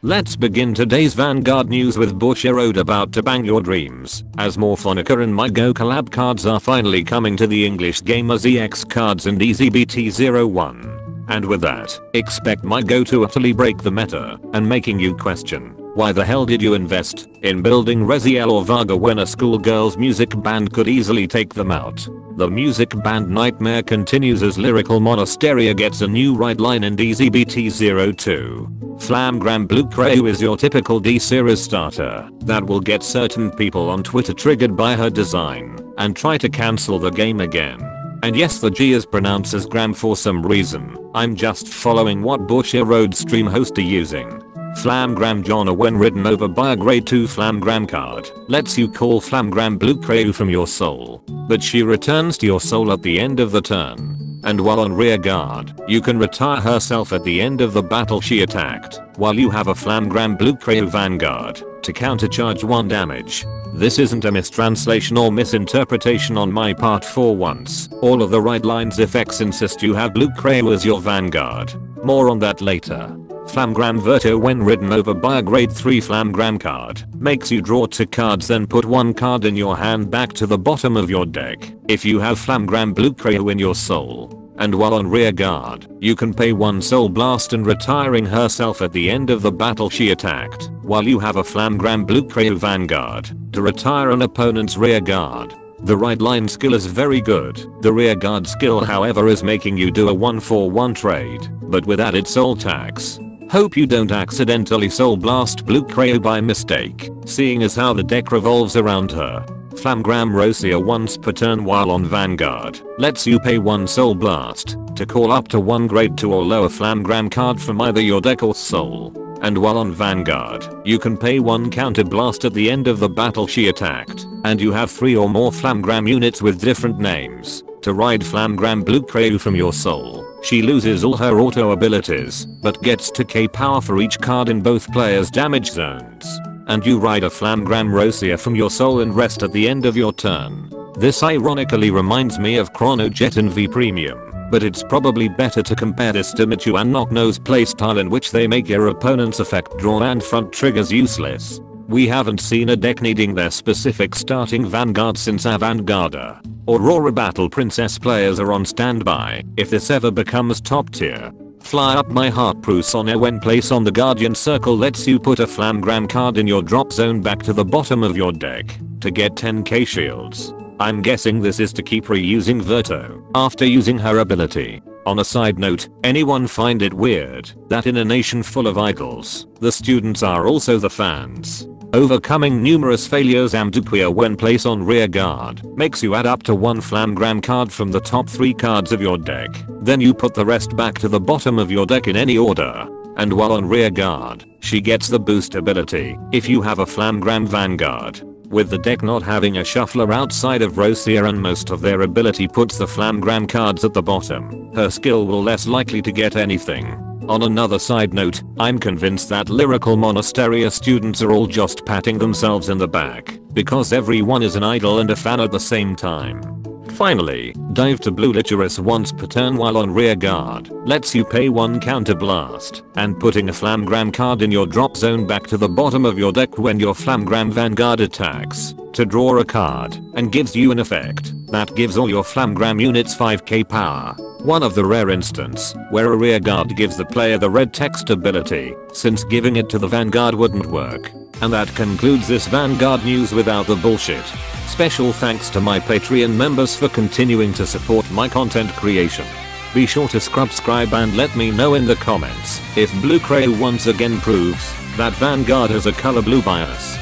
Let's begin today's Vanguard news with Bushiroad about to bang your dreams, as Morfonica and MyGo collab cards are finally coming to the English game as EX cards and EZBT01. And with that, expect MyGo to utterly break the meta, and making you question, why the hell did you invest in building Reziel or Vaga when a schoolgirl's music band could easily take them out? The music band nightmare continues as Lyrical Monasteria gets a new ride line in DZBT02. Flamgram Blue Crayu is your typical D-series starter that will get certain people on Twitter triggered by her design and try to cancel the game again. And yes, the G is pronounced as gram for some reason. I'm just following what Bushiroad stream host are using. Flamgram Jonna when ridden over by a grade 2 Flamgram card lets you call Flamgram Blue Crayu from your soul, but she returns to your soul at the end of the turn. And while on rear guard, you can retire herself at the end of the battle she attacked, while you have a Flamgram Blue Crayu Vanguard to countercharge 1 damage. This isn't a mistranslation or misinterpretation on my part for once. All of the right lines effects insist you have Blue Crayu as your Vanguard. More on that later. Flamgram Verto when ridden over by a grade 3 Flamgram card makes you draw 2 cards then put 1 card in your hand back to the bottom of your deck if you have Flamgram Blue Crayu in your soul. And while on rear guard, you can pay 1 soul blast and retiring herself at the end of the battle she attacked, while you have a Flamgram Blue Crayu Vanguard to retire an opponent's rear guard. The right line skill is very good. The rear guard skill however is making you do a 1-for-1 trade, but with added soul tax. Hope you don't accidentally soul blast Blue Crayu by mistake, seeing as how the deck revolves around her. Flamgram Rosia once per turn while on Vanguard lets you pay 1 soul blast to call up to 1 grade 2 or lower Flamgram card from either your deck or soul. And while on Vanguard, you can pay 1 counter blast at the end of the battle she attacked, and you have 3 or more Flamgram units with different names to ride Flamgram Blue Crayu from your soul. She loses all her auto abilities, but gets 2k power for each card in both players' damage zones. And you ride a Flamgram Rosia from your soul and rest at the end of your turn. This ironically reminds me of Chrono Jet in V Premium, but it's probably better to compare this to Michu and Knockno's playstyle in which they make your opponent's effect draw and front triggers useless. We haven't seen a deck needing their specific starting Vanguard since Vanguard. Aurora Battle Princess players are on standby if this ever becomes top tier. Fly Up My Heart Prusona when place on the Guardian Circle lets you put a Flamgram card in your drop zone back to the bottom of your deck to get 10k shields. I'm guessing this is to keep reusing Verto after using her ability. On a side note, anyone find it weird that in a nation full of idols, the students are also the fans? Overcoming numerous failures Amduquia when place on rear guard makes you add up to 1 Flamgram card from the top 3 cards of your deck. Then you put the rest back to the bottom of your deck in any order. And while on rear guard, she gets the boost ability if you have a Flamgram Vanguard. With the deck not having a shuffler outside of Rosia and most of their ability puts the Flamgram cards at the bottom, her skill will less likely to get anything. On another side note, I'm convinced that Lyrical Monasteria students are all just patting themselves in the back because everyone is an idol and a fan at the same time. Finally, dive to Blue Liturus once per turn while on rear guard lets you pay 1 counter blast and putting a Flamgram card in your drop zone back to the bottom of your deck when your Flamgram Vanguard attacks to draw a card and gives you an effect that gives all your Flamgram units 5k power. One of the rare instances where a rear guard gives the player the red text ability, since giving it to the Vanguard wouldn't work. And that concludes this Vanguard news without the bullshit. Special thanks to my Patreon members for continuing to support my content creation. Be sure to subscribe and let me know in the comments if Blue Crayu once again proves that Vanguard has a color blue bias.